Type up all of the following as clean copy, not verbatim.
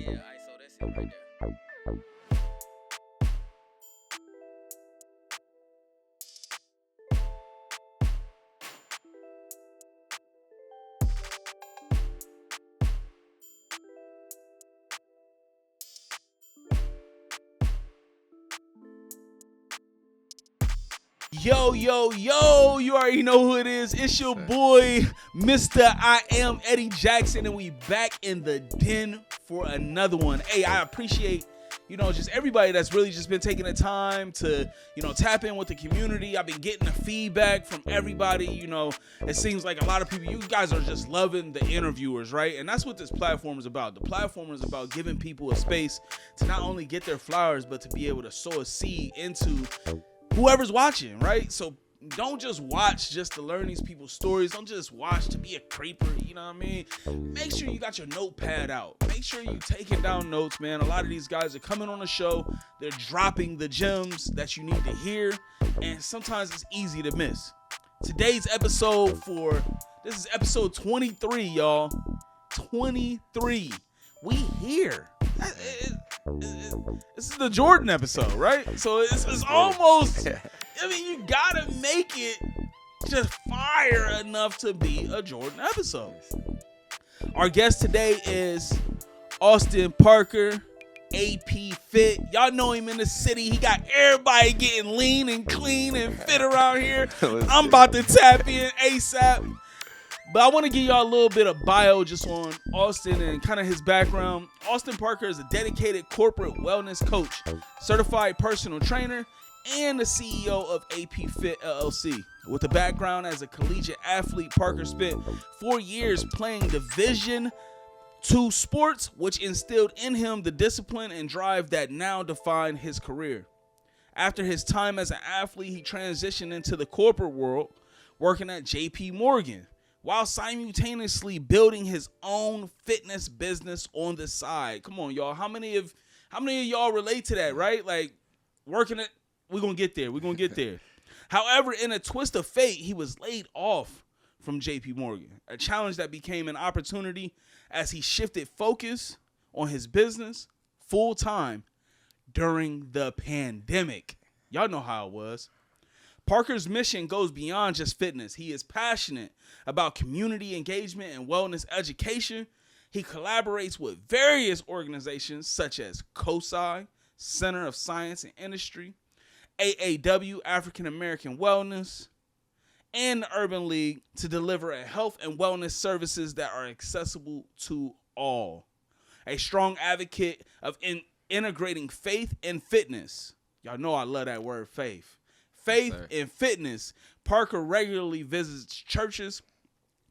Yeah, all right, so that's it right there. Yo, yo, yo, you already know who it is. It's your boy, Mr. Iameddiejackson, and we back in the den for another one. Hey, I appreciate, just everybody that's really just been taking the time to, tap in with the community. I've been getting the feedback from everybody. It seems like a lot of people, you guys are just loving the interviewers, right? And that's what this platform is about. The platform is about giving people a space to not only get their flowers, but to be able to sow a seed into whoever's watching, right? So don't just watch just to learn these people's stories. Don't just watch to be a creeper, you know what I mean? Make sure you got your notepad out. Make sure you taking down notes, man. A lot of these guys are coming on the show. They're dropping the gems that you need to hear, and sometimes it's easy to miss. Today's episode this is episode 23, y'all. 23. We here. This is the Jordan episode, right? So it's almost, you gotta make it just fire enough to be a Jordan episode. Our guest today is Austin Parker, APFit. Y'all know him in the city. He got everybody getting lean and clean and fit around here. I'm about to tap in ASAP. But I want to give y'all a little bit of bio just on Austin and kind of his background. Austin Parker is a dedicated corporate wellness coach, certified personal trainer, and the CEO of APFit LLC. With a background as a collegiate athlete, Parker spent 4 years playing Division II sports, which instilled in him the discipline and drive that now define his career. After his time as an athlete, he transitioned into the corporate world, working at JP Morgan, while simultaneously building his own fitness business on the side. Come on, y'all. How many of y'all relate to that, right? Like, working it, we're going to get there. However, in a twist of fate, he was laid off from JP Morgan, a challenge that became an opportunity as he shifted focus on his business full time during the pandemic. Y'all know how it was. Parker's mission goes beyond just fitness. He is passionate about community engagement and wellness education. He collaborates with various organizations such as COSI, Center of Science and Industry, AAW, African American Wellness, and the Urban League to deliver a health and wellness services that are accessible to all. A strong advocate of integrating faith and fitness. Y'all know I love that word, faith. Faith and fitness. Parker regularly visits churches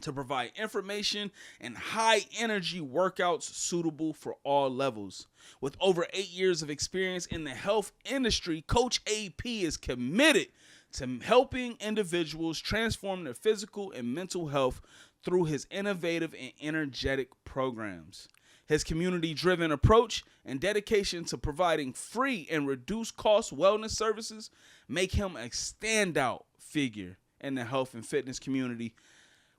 to provide information and high-energy workouts suitable for all levels. With over 8 years of experience in the health industry, Coach AP is committed to helping individuals transform their physical and mental health through his innovative and energetic programs. His community-driven approach and dedication to providing free and reduced-cost wellness services make him a standout figure in the health and fitness community.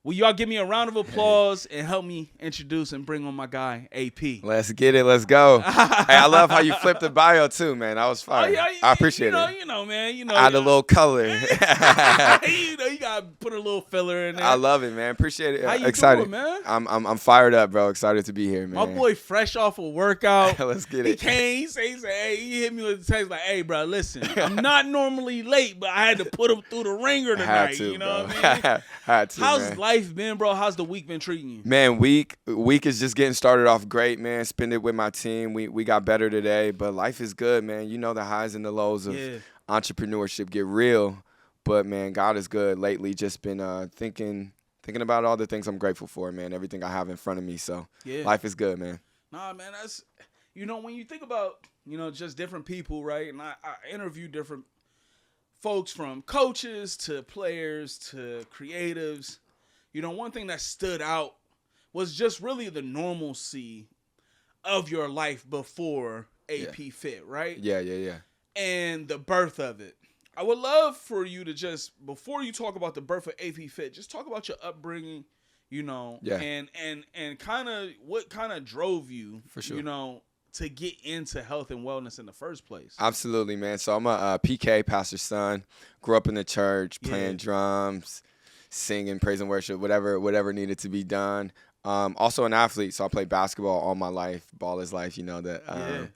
Will y'all give me a round of applause and help me introduce and bring on my guy, AP? Let's get it. Let's go. Hey, I love how you flipped the bio, too, man. That was fire. I appreciate it. You know, man. Add a little color. you got to put a little filler in there. I love it, man. Appreciate it. How you excited. doing, man? I'm fired up, bro. Excited to be here, man. My boy fresh off a workout. Let's get He it. came, he said, hey, he hit me with a text like, hey, bro, listen, I'm not normally late, but I had to put him through the ringer tonight. Had to, you know bro. what I mean? Had to, How's man. life been, bro? How's the week been treating you? Man, week is just getting started off great, man. Spend it with my team. We got better today, but life is good, man. You know the highs and the lows of entrepreneurship get real, but man, God is good. Lately, just been thinking about all the things I'm grateful for, man. Everything I have in front of me, so life is good, man. Nah, man, that's when you think about just different people, right? And I interview different folks from coaches to players to creatives. One thing that stood out was just really the normalcy of your life before APFit, right? Yeah. And the birth of it. I would love for you to just, before you talk about the birth of APFit, just talk about your upbringing, you know, Yeah. and kind of what kind of drove you, For sure. you know, to get into health and wellness in the first place. Absolutely, man. So I'm a PK, pastor's son. Grew up in the church, playing Yeah. drums, singing, praise and worship, whatever needed to be done. Also an athlete, so I played basketball all my life. Ball is life, you know that.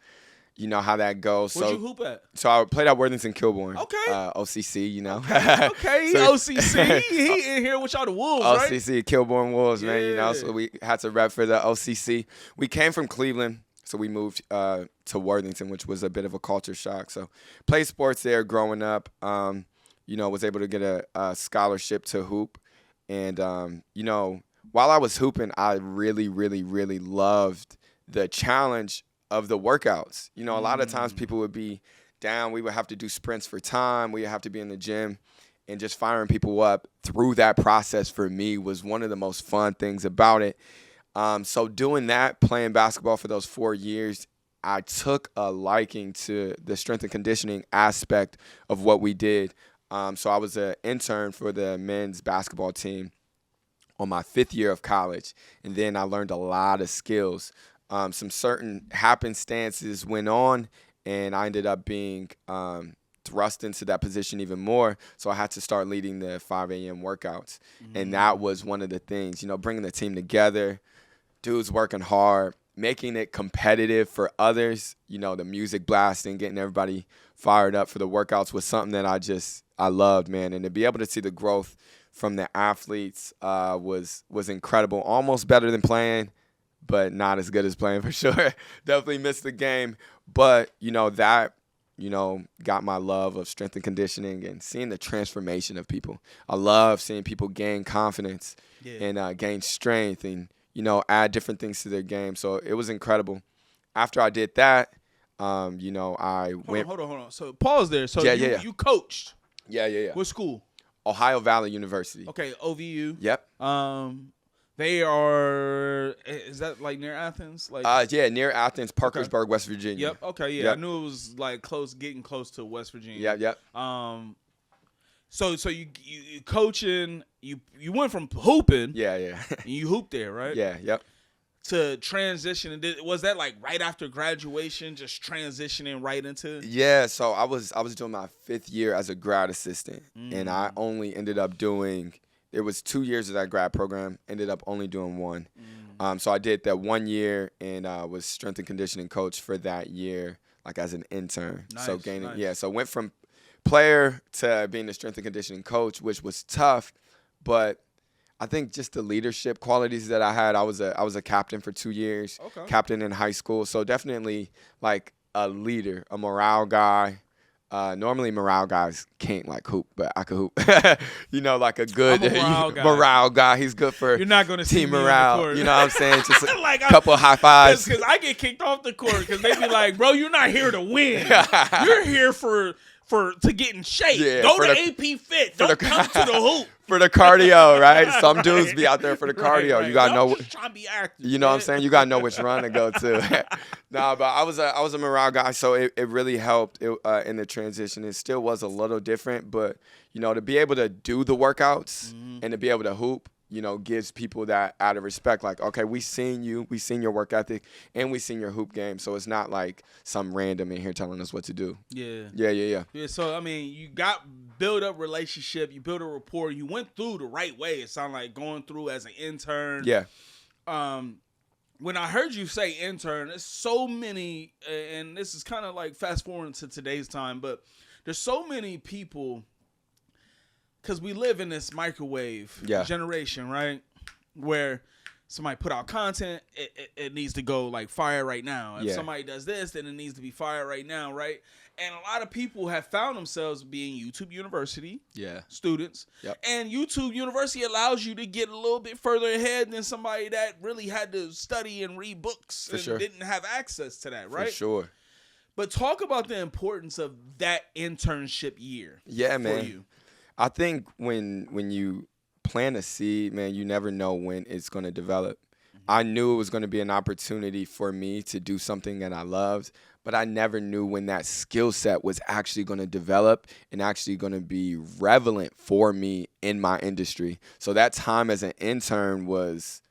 You know how that goes. Where'd So you hoop at? So I played at Worthington Kilbourne. Okay. OCC, you know. Okay. So- OCC. He in here with y'all the Wolves, right? OCC, Kilbourne Wolves, man, you know. Yeah. So we had to rep for the OCC. We came from Cleveland, so we moved to Worthington, which was a bit of a culture shock. So played sports there growing up. You know, was able to get a scholarship to hoop. And, you know, while I was hooping, I really, really, really loved the challenge of the workouts. You know, a lot of times people would be down. We would have to do sprints for time. We would have to be in the gym, and just firing people up through that process for me was one of the most fun things about it. So doing that, playing basketball for those 4 years, I took a liking to the strength and conditioning aspect of what we did. So I was an intern for the men's basketball team on my 5th year of college, and then I learned a lot of skills. Some certain happenstances went on, and I ended up being thrust into that position even more. So I had to start leading the 5 a.m. workouts. And that was one of the things, you know, bringing the team together, dudes working hard, making it competitive for others, you know, the music blasting, getting everybody fired up for the workouts was something that I loved, man. And to be able to see the growth from the athletes was incredible, almost better than playing, but not as good as playing for sure. Definitely missed the game. But, you know, that, you know, got my love of strength and conditioning and seeing the transformation of people. I love seeing people gain confidence and gain strength and, you know, add different things to their game. So it was incredible. After I did that, you know, I went. Hold on. So pause there. So you coached. Yeah. What school? Ohio Valley University. Okay, OVU. Yep. They are. Is that like near Athens? Like. Yeah, near Athens, Parkersburg, West Virginia. Yep. Okay. Yeah, I knew it was like getting close to West Virginia. Yep. So you coaching. You went from hooping. Yeah. And you hooped there, right? Yeah. Yep. To transition, and was that like right after graduation, just transitioning right into? Yeah, so I was doing my 5th year as a grad assistant, and I only ended up doing. It was 2 years of that grad program. Ended up only doing 1. So I did that 1 year and was strength and conditioning coach for that year, like as an intern. Nice, nice. So went from player to being a strength and conditioning coach, which was tough, but I think just the leadership qualities that I had. I was a captain for 2 years, captain in high school. So definitely like a leader, a morale guy. Normally morale guys can't like hoop, but I could hoop. You know, like a good morale guy. He's good for You're not gonna see team me morale. on the court. You know what I'm saying? Just a like couple of high fives. Because I get kicked off the court because they be like, bro, you're not here to win. You're here to get in shape. Yeah, Go to APFit. Don't come to the hoop. For the cardio, right? Some dudes be out there for the cardio. Right. You gotta know. Just trying to be active. You know what I'm saying? You gotta know which run to go to. Nah, but I was a morale guy, so it really helped in the transition. It still was a little different, but you know, to be able to do the workouts and to be able to hoop, you know, gives people that added respect. Like, okay, we seen your work ethic, and we seen your hoop game. So it's not like some random in here telling us what to do. Yeah. Yeah. So I mean, you build up relationship, you build a rapport, you went through the right way. It sounded like going through as an intern. Yeah. When I heard you say intern, there's so many, and this is kind of like fast forwarding to today's time, but there's so many people. Because we live in this microwave generation, right? Where somebody put out content, it needs to go like fire right now. If somebody does this, then it needs to be fire right now, right? And a lot of people have found themselves being YouTube University students. Yep. And YouTube University allows you to get a little bit further ahead than somebody that really had to study and read books didn't have access to that, right? For sure. But talk about the importance of that internship year for you. I think when you plant a seed, man, you never know when it's going to develop. I knew it was going to be an opportunity for me to do something that I loved, but I never knew when that skill set was actually going to develop and actually going to be relevant for me in my industry. So that time as an intern was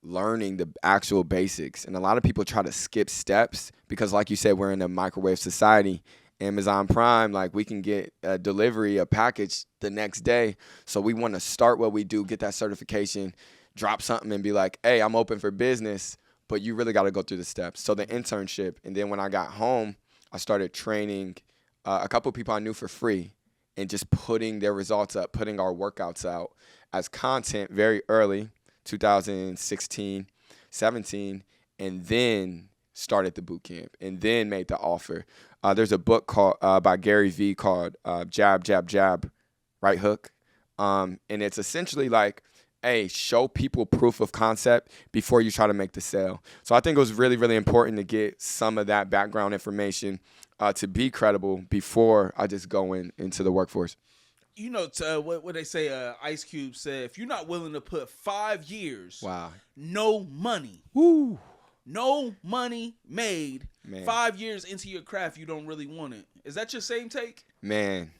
learning the actual basics. And a lot of people try to skip steps because, like you said, we're in a microwave society. Amazon Prime, like we can get a delivery, a package the next day. So we want to start what we do, get that certification, drop something and be like, hey, I'm open for business, but you really got to go through the steps. So the internship. And then when I got home, I started training a couple people I knew for free and just putting their results up, putting our workouts out as content very early, 2016, 17, and then started the boot camp and then made the offer. There's a book called by Gary Vee called Jab, Jab, Jab, Right Hook. And it's essentially like, hey, show people proof of concept before you try to make the sale. So I think it was really, really important to get some of that background information to be credible before I just go into the workforce. You know, what they say, Ice Cube said, if you're not willing to put 5 years, wow, no money, woo, no money made, man, 5 years into your craft, you don't really want it. Is that your same take? Man.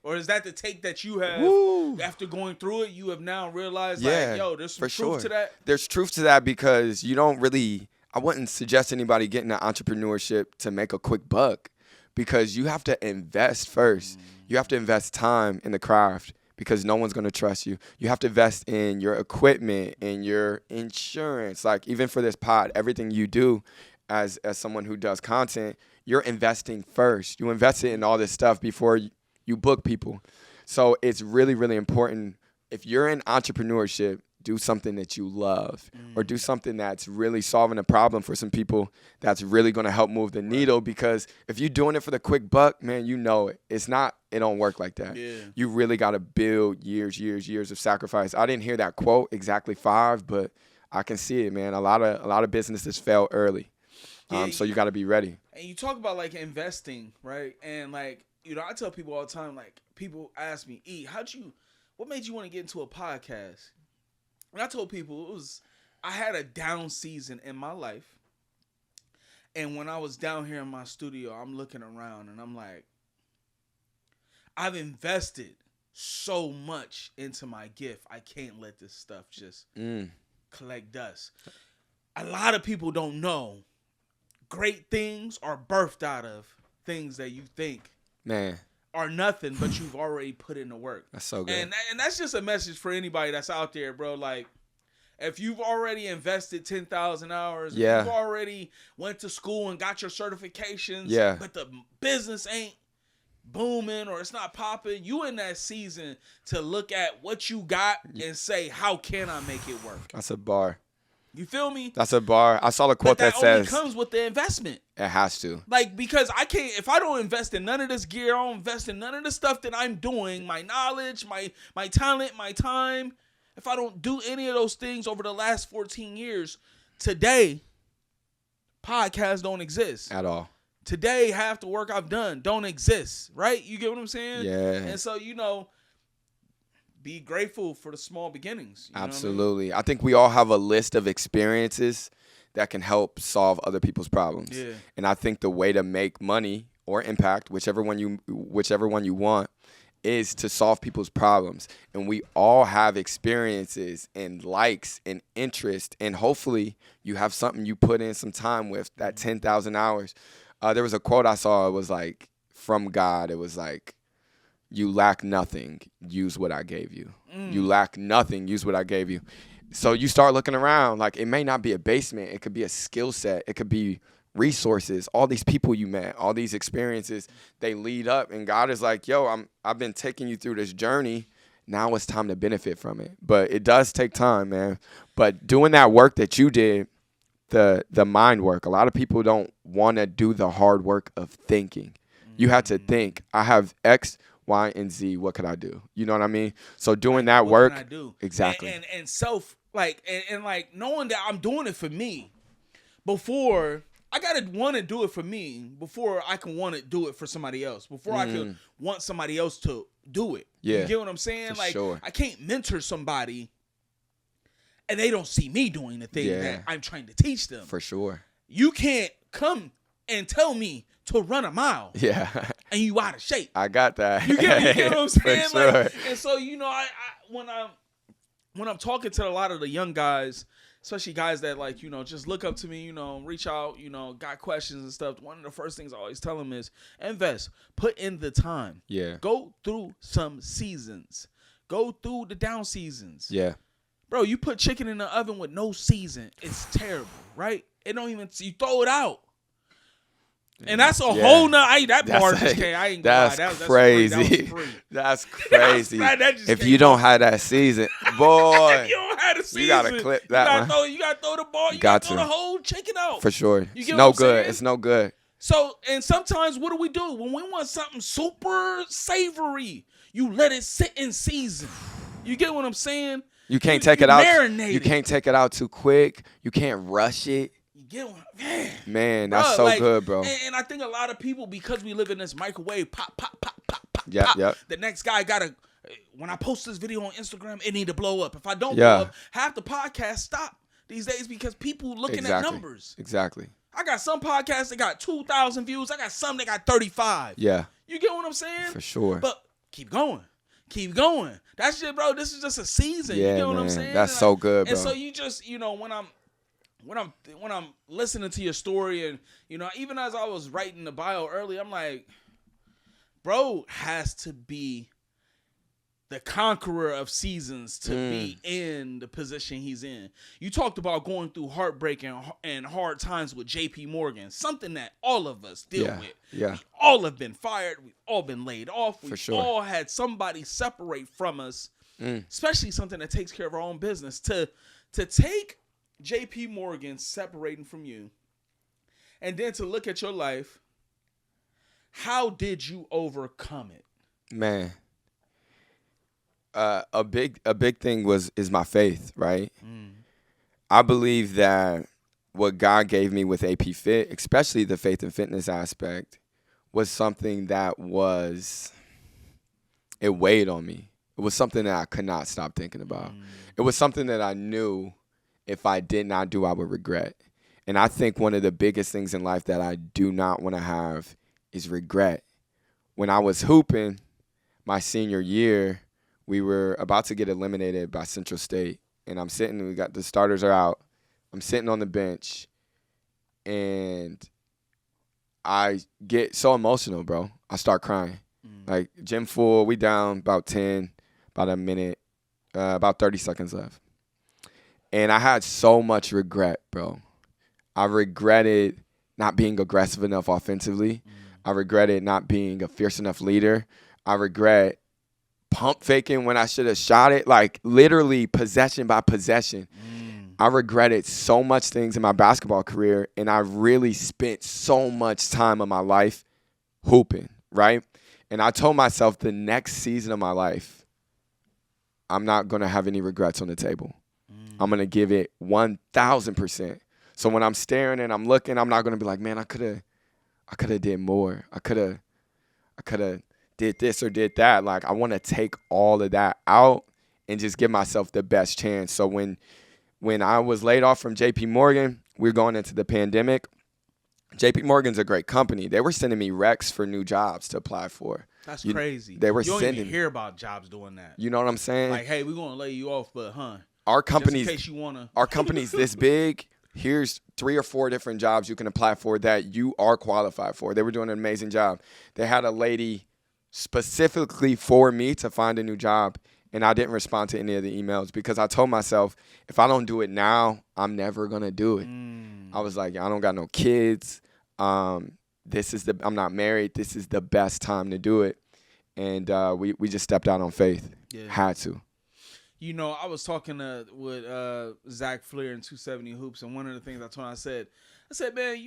Or is that the take that you have after going through it? You have now realized, like, yo, there's some truth to that? There's truth to that because you don't really, I wouldn't suggest anybody getting into entrepreneurship to make a quick buck because you have to invest first. You have to invest time in the craft because no one's going to trust you. You have to invest in your equipment and your insurance. Like even for this pod, everything you do as someone who does content, you're investing first. You invest it in all this stuff before you book people. So it's really, really important. If you're in entrepreneurship, do something that you love or do something that's really solving a problem for some people that's really going to help move the needle. Because if you're doing it for the quick buck, man, you know it. It don't work like that. Yeah. You really got to build years of sacrifice. I didn't hear that quote exactly 5, but I can see it, man. A lot of businesses fail early. So you got to be ready. And you talk about like investing, right? And like, you know, I tell people all the time, like people ask me, what made you want to get into a podcast? And I told people I had a down season in my life. And when I was down here in my studio, I'm looking around and I'm like, I've invested so much into my gift. I can't let this stuff just collect dust. A lot of people don't know great things are birthed out of things that you think are nothing, but you've already put in the work. That's so good. And that's just a message for anybody that's out there, bro. Like, if you've already invested 10,000 hours, if you've already went to school and got your certifications, but the business ain't booming or it's not popping, you in that season to look at what you got and say, how can I make it work? That's a bar. You feel me? That's a bar. I saw the quote that says, only comes with the investment. It has to. Like, because I can't, if I don't invest in none of this gear, I don't invest in none of the stuff that I'm doing, my knowledge, my talent, my time, if I don't do any of those things over the last 14 years, today, podcasts don't exist. At all. Today, half the work I've done don't exist, right? You get what I'm saying? Yeah. And so, you know, be grateful for the small beginnings. Absolutely. I think we all have a list of experiences that can help solve other people's problems. Yeah. And I think the way to make money or impact, whichever one you want, is to solve people's problems. And we all have experiences and likes and interest. And hopefully you have something you put in some time with, that 10,000 hours. There was a quote I saw. It was like from God. It was like, you lack nothing, use what I gave you. You lack nothing, use what I gave you. So you start looking around. Like, it may not be a basement. It could be a skill set. It could be resources. All these people you met, all these experiences, they lead up. And God is like, yo, I've been taking you through this journey. Now it's time to benefit from it. But it does take time, man. But doing that work that you did, the mind work, a lot of people don't want to do the hard work of thinking. You have to think, I have X, Y, and Z. What could I do? You know what I mean? So doing that work, what can I do? Exactly, and self and like knowing that I'm doing it for me. Before I gotta want to do it for me before I can want to do it for somebody else. Before I can want somebody else to do it. Yeah, you get what I'm saying? For like, sure. I can't mentor somebody and they don't see me doing the thing that I'm trying to teach them. For sure. You can't come and tell me to run a mile. Yeah. And you out of shape. I got that. You get what I'm saying? For sure. Like, and so, I when I'm talking to a lot of the young guys, especially guys that like, just look up to me, reach out, got questions and stuff. One of the first things I always tell them is invest, put in the time. Yeah. Go through some seasons. Go through the down seasons. Yeah. Bro, you put chicken in the oven with no season, it's terrible, right? It don't even, you throw it out. And that's a whole nother. That part just came. I ain't gonna lie. That's crazy. That's crazy. If you don't have that season, boy, if you don't have the season, you gotta clip that one. You gotta throw the ball. You gotta throw the whole chicken out. For sure. You It's get no what I'm good. saying? It's no good. So, and sometimes what do? When we want something super savory, you let it sit in season. You get what I'm saying? You can't take it out. Marinate You can't take it out too quick. You can't rush it. You get what? Man, that's so good, bro. And I think a lot of people, because we live in this microwave, pop, pop, pop, pop, pop, Yep, pop. yep. The next guy gotta. When I post this video on Instagram, it need to blow up. If I don't blow up, half the podcast stop these days because people looking at numbers. Exactly. I got some podcasts that got 2,000 views. I got some that got 35. Yeah. You get what I'm saying? For sure. But keep going. Keep going. That's just, bro, this is just a season. Yeah, you get what man. I'm saying? That's so good, bro. And so you just, when I'm listening to your story, and even as I was writing the bio earlier, I'm like, bro has to be the conqueror of seasons to be in the position he's in. You talked about going through heartbreak and hard times with JP Morgan, something that all of us deal with. Yeah. We all have been fired. We've all been laid off. We've For sure. all had somebody separate from us, especially something that takes care of our own business. To take JP Morgan separating from you, and then to look at your life, how did you overcome it? Man. A big thing is my faith, right? I believe that what God gave me with APFit, especially the faith and fitness aspect, was something that it weighed on me. It was something that I could not stop thinking about. It was something that I knew if I did not do, I would regret. And I think one of the biggest things in life that I do not want to have is regret. When I was hooping my senior year, we were about to get eliminated by Central State, and I'm sitting. The starters are out. I'm sitting on the bench, and I get so emotional, bro. I start crying. Like, gym full, we down about 10, about a minute, about 30 seconds left. And I had so much regret, bro. I regretted not being aggressive enough offensively. I regretted not being a fierce enough leader. I regret pump faking when I should have shot it, like literally possession by possession. I regretted so much things in my basketball career, and I really spent so much time of my life hooping, right? And I told myself the next season of my life, I'm not going to have any regrets on the table. I'm going to give it 1,000%. So when I'm staring and I'm looking, I'm not going to be like, man, I could have did more. I could have did this or did that. Like, I want to take all of that out and just give myself the best chance. So when I was laid off from JP Morgan, we were going into the pandemic. JP Morgan's a great company. They were sending me recs for new jobs to apply for. That's crazy. They were you don't sending even hear about jobs doing that. You know what I'm saying? Like, hey, we're going to lay you off, but our company's, just in case you want to. Our company's this big. Here's 3 or 4 different jobs you can apply for that you are qualified for. They were doing an amazing job. They had a lady specifically for me to find a new job, and I didn't respond to any of the emails because I told myself, if I don't do it now, I'm never going to do it. I was like, I don't got no kids. I'm not married. This is the best time to do it. And we just stepped out on faith. Yeah. Had to. I was talking with Zach Fleer in 270 Hoops, and one of the things I told him, I said, man,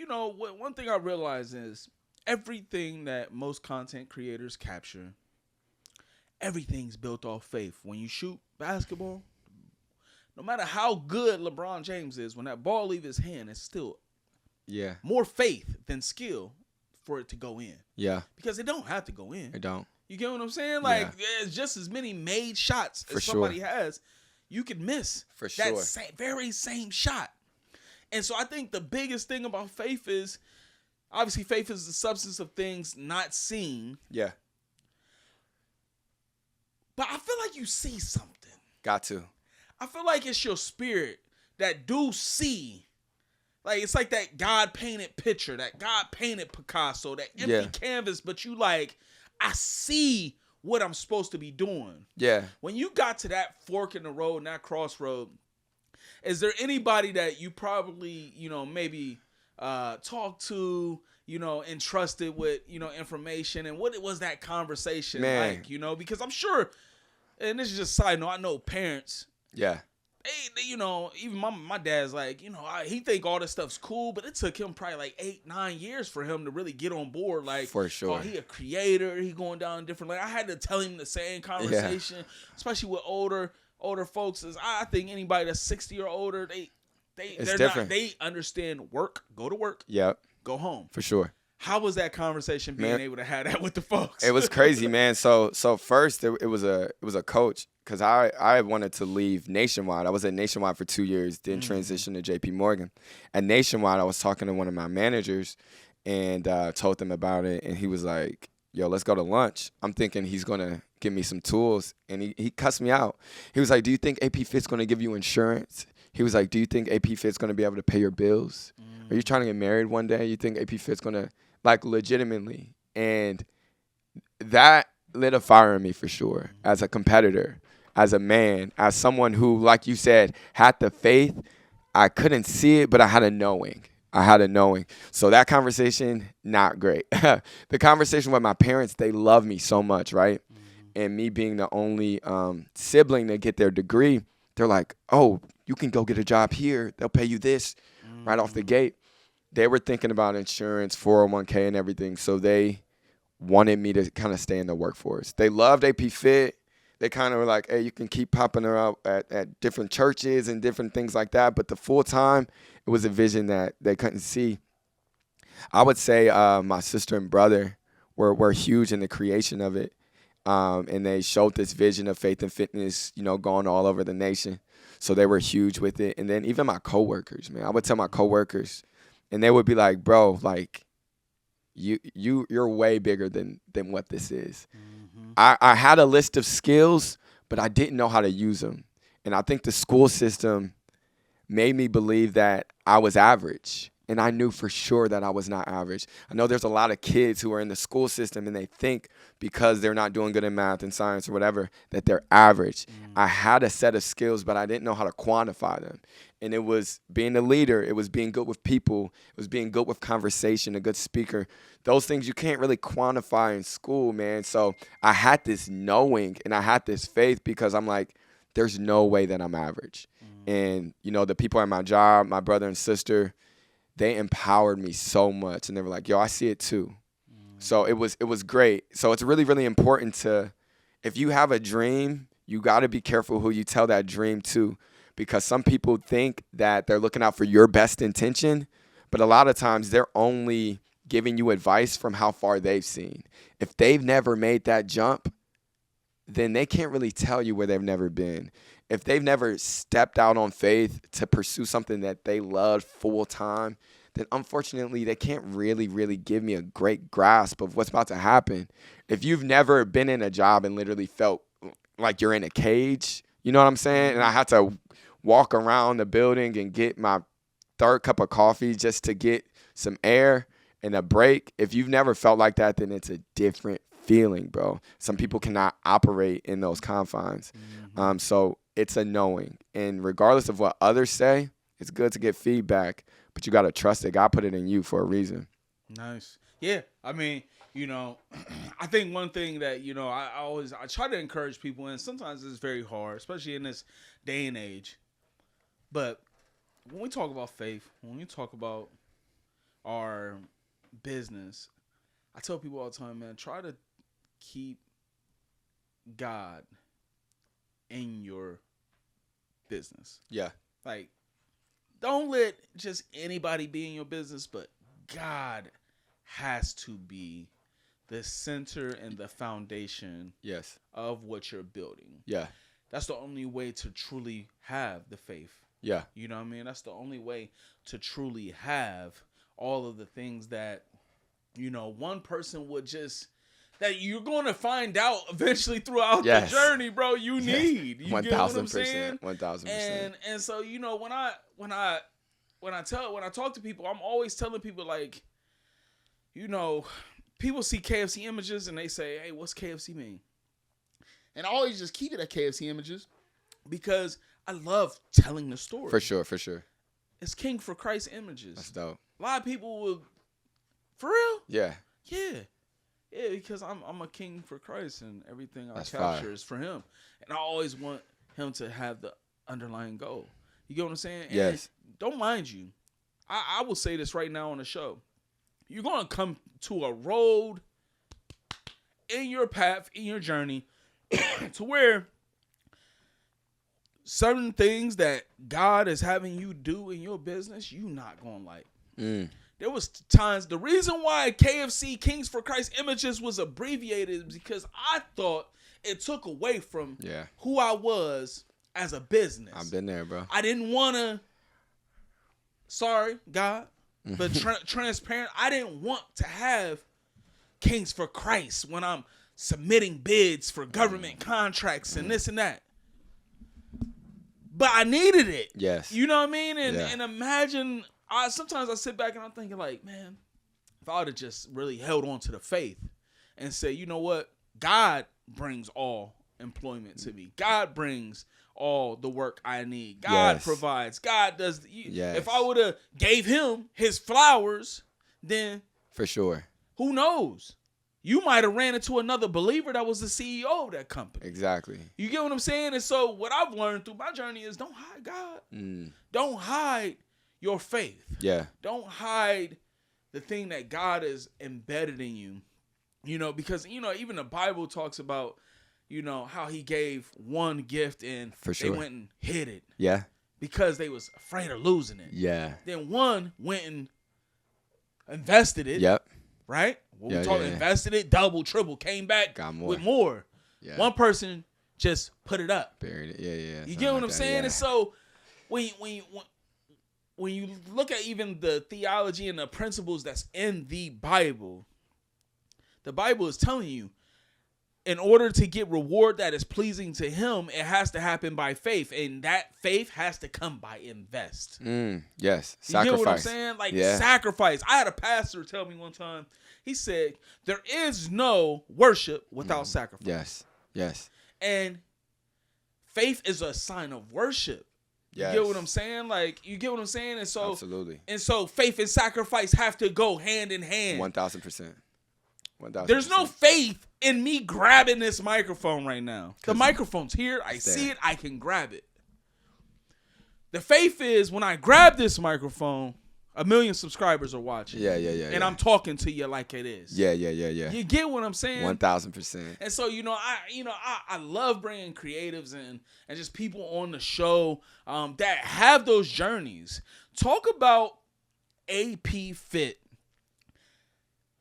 one thing I realized is everything that most content creators capture, everything's built off faith. When you shoot basketball, no matter how good LeBron James is, when that ball leaves his hand, it's still more faith than skill for it to go in. Yeah. Because it don't have to go in. It don't. You get what I'm saying? Like, there's just as many made shots as somebody has. You could miss that very same shot. And so I think the biggest thing about faith is Obviously, faith is the substance of things not seen. Yeah. But I feel like you see something. Got to. I feel like it's your spirit that do see. Like, it's like that God painted picture, that God painted Picasso, that empty canvas, but you like, I see what I'm supposed to be doing. Yeah. When you got to that fork in the road and that crossroad, is there anybody that you probably, maybe talked to, entrusted with, information? And what was that conversation like, Because I'm sure, and this is just a side note, I know parents. Yeah. They even my dad's like, he think all this stuff's cool, but it took him probably like 8-9 years for him to really get on board. Like, for sure, he a creator, he going down different. Like, I had to tell him the same conversation, especially with older folks. As I think anybody that's 60 or older, they're different. They understand work, go to work, go home, for sure. How was that conversation being able to have that with the folks? It was crazy, man. So first it was a coach, because I wanted to leave Nationwide. I was at Nationwide for 2 years, then transition to JP Morgan. At Nationwide, I was talking to one of my managers and told them about it, and he was like, yo, let's go to lunch. I'm thinking he's going to give me some tools, and he cussed me out. He was like, do you think APFit's going to give you insurance? He was like, do you think APFit's going to be able to pay your bills? Are you trying to get married one day? You think APFit's going to, like, legitimately? And that lit a fire in me for sure, as a competitor, as a man, as someone who, like you said, had the faith. I couldn't see it, but I had a knowing. So that conversation, not great. The conversation with my parents, they love me so much, right? And me being the only sibling to get their degree, they're like, oh, you can go get a job here. They'll pay you this right off the gate. They were thinking about insurance, 401k and everything. So they wanted me to kind of stay in the workforce. They loved APFit. They kind of were like, hey, you can keep popping her up at different churches and different things like that. But the full time, it was a vision that they couldn't see. I would say my sister and brother were huge in the creation of it. And they showed this vision of faith and fitness, going all over the nation. So they were huge with it. And then even my coworkers, man, I would tell my coworkers, and they would be like, bro, like, you're way bigger than what this is. I had a list of skills, but I didn't know how to use them. And I think the school system made me believe that I was average. And I knew for sure that I was not average. I know there's a lot of kids who are in the school system and they think because they're not doing good in math and science or whatever that they're average. I had a set of skills, but I didn't know how to quantify them. And it was being a leader. It was being good with people. It was being good with conversation, a good speaker. Those things you can't really quantify in school, man. So I had this knowing and I had this faith because I'm like, there's no way that I'm average. And, the people at my job, my brother and sister, they empowered me so much. And they were like, yo, I see it too. So it was great. So it's really, really important to, if you have a dream, you got to be careful who you tell that dream to, because some people think that they're looking out for your best intention, but a lot of times they're only giving you advice from how far they've seen. If they've never made that jump, then they can't really tell you where they've never been. If they've never stepped out on faith to pursue something that they love full time, then unfortunately they can't really, really give me a great grasp of what's about to happen. If you've never been in a job and literally felt like you're in a cage, you know what I'm saying? And I had to walk around the building and get my third cup of coffee just to get some air and a break. If you've never felt like that, then it's a different feeling, bro. Some people cannot operate in those confines. So it's a knowing. And regardless of what others say, it's good to get feedback, but you got to trust it. God put it in you for a reason. Nice. Yeah. I mean, I think one thing that, I try to encourage people, and sometimes it's very hard, especially in this day and age. But when we talk about faith, when we talk about our business, I tell people all the time, man, try to keep God in your business. Yeah. Like, don't let just anybody be in your business, but God has to be the center and the foundation of what you're building. Yeah. That's the only way to truly have the faith. Yeah. You know what I mean? That's the only way to truly have all of the things that one person would just, that you're going to find out eventually throughout the journey, bro, you need. You get what I'm saying? 1,000%. And so, when I talk to people, I'm always telling people, like, people see KFC images and they say, hey, what's KFC mean? And I always just keep it at KFC images because I love telling the story. For sure. It's King for Christ images. That's dope. A lot of people will, for real? Yeah. Yeah, because I'm a king for Christ and everything I capture fire. is for him. And I always want him to have the underlying goal. You get what I'm saying? And yes. Don't mind you. I will say this right now on the show. You're going to come to a road in your path, in your journey, to where certain things that God is having you do in your business, you not going to like. There was times, the reason why KFC Kings for Christ Images was abbreviated is because I thought it took away from who I was as a business. I've been there, bro. I didn't want to, sorry, God, but transparent. I didn't want to have Kings for Christ when I'm submitting bids for government contracts and this and that. But I needed it. Yes. You know what I mean? And imagine, sometimes I sit back and I'm thinking like, man, if I would have just really held on to the faith and say, you know what? God brings all employment to me. God brings all the work I need. God provides. God does. If I would have gave him his flowers, then for sure, who knows? You might have ran into another believer that was the CEO of that company. Exactly. You get what I'm saying? And so what I've learned through my journey is don't hide God. Don't hide your faith. Yeah. Don't hide the thing that God has embedded in you. Because, even the Bible talks about, how he gave one gift and they went and hid it. Yeah. Because they was afraid of losing it. Yeah. Then one went and invested it. Yep. Right? Invested it, double, triple, came back got more. with more. Yeah. One person just put it up. Buried it. Yeah. You get what I'm saying? Yeah. And so when you look at even the theology and the principles that's in the Bible is telling you, in order to get reward that is pleasing to him, it has to happen by faith. And that faith has to come by invest. Yes. Sacrifice. You get what I'm saying? Like sacrifice. I had a pastor tell me one time, he said, there is no worship without sacrifice. Yes. And faith is a sign of worship. Yes. You get what I'm saying? Like, you get what I'm saying? And so, absolutely. And so faith and sacrifice have to go hand in hand. 1,000%. There's no faith in me grabbing this microphone right now. The microphone's here. I see it. I can grab it. The faith is when I grab this microphone, 1 million subscribers are watching. Yeah. And I'm talking to you like it is. Yeah. You get what I'm saying? 1,000%. And so, I love bringing creatives and just people on the show that have those journeys. Talk about APFit.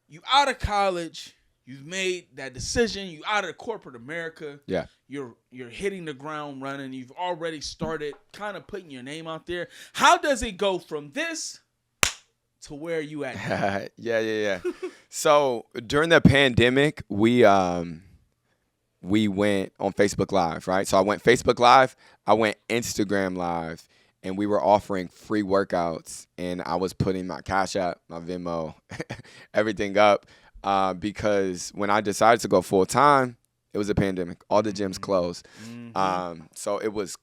You out of college, you've made that decision, you out of corporate America. Yeah. You're hitting the ground running. You've already started kind of putting your name out there. How does it go from this to where you at now? Yeah. So during the pandemic, we went on Facebook Live, right? So I went Facebook Live, I went Instagram Live, and we were offering free workouts, and I was putting my Cash App, my Venmo, everything up because when I decided to go full time, it was a pandemic. All the gyms closed. So it was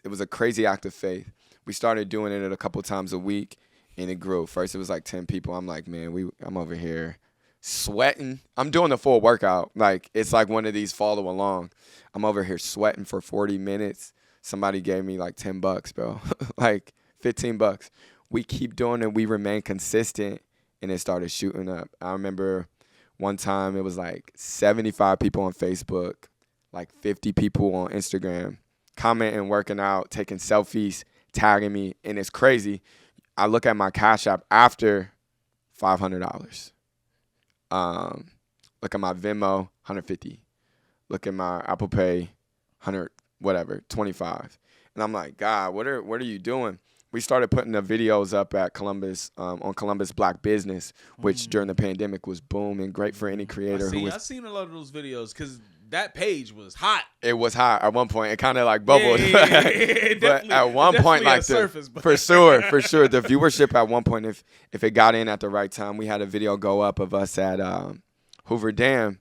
a crazy act of faith. We started doing it a couple times a week, and it grew. First, it was like 10 people. I'm like, man, I'm over here sweating. I'm doing the full workout. Like, it's like one of these follow along. I'm over here sweating for 40 minutes. Somebody gave me like $10, bro. Like $15. We keep doing it. We remain consistent, and it started shooting up. I remember one time it was like 75 people on Facebook, like 50 people on Instagram, commenting, working out, taking selfies, tagging me, and it's crazy. I look at my Cash App after $500. Look at my Venmo, $150. Look at my Apple Pay, $100. Whatever, 25. And I'm like, God, what are you doing? we started putting the videos up at Columbus on Columbus Black Business, which during the pandemic was booming, great for any creator I've seen a lot of those videos because that page was hot. It was hot at one point. It kind of like bubbled. But at one point, like surface, for sure, the viewership at one point, if it got in at the right time, we had a video go up of us at Hoover Dam,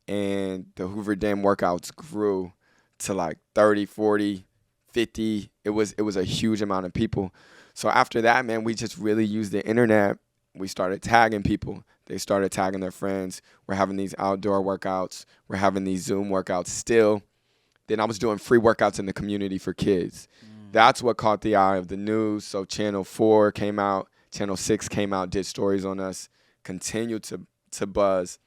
and the Hoover Dam workouts grew to like 30, 40, 50. It was a huge amount of people. So after that, man, we just really used the internet. We started tagging people. They started tagging their friends. We're having these outdoor workouts. We're having these Zoom workouts still. Then I was doing free workouts in the community for kids. That's what caught the eye of the news. So Channel 4 came out. Channel 6 came out, did stories on us, continued to buzz.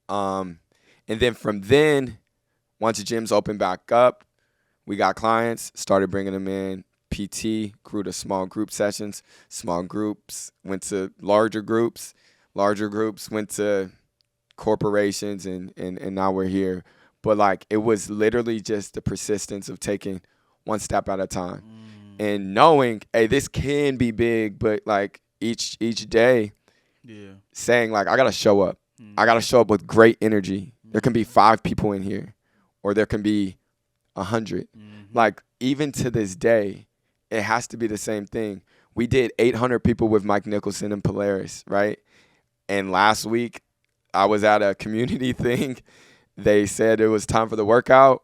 And then from then, once the gyms opened back up, we got clients, started bringing them in. PT grew to small group sessions. Small groups went to larger groups. Larger groups went to corporations, and now we're here. But, like, it was literally just the persistence of taking one step at a time and knowing, hey, this can be big, but, like, each day saying, like, I got to show up. I got to show up with great energy. There can be 5 people in here, or there can be 100. Like, even to this day, it has to be the same thing. We did 800 people with Mike Nicholson and Polaris, right? And last week, I was at a community thing. They said it was time for the workout,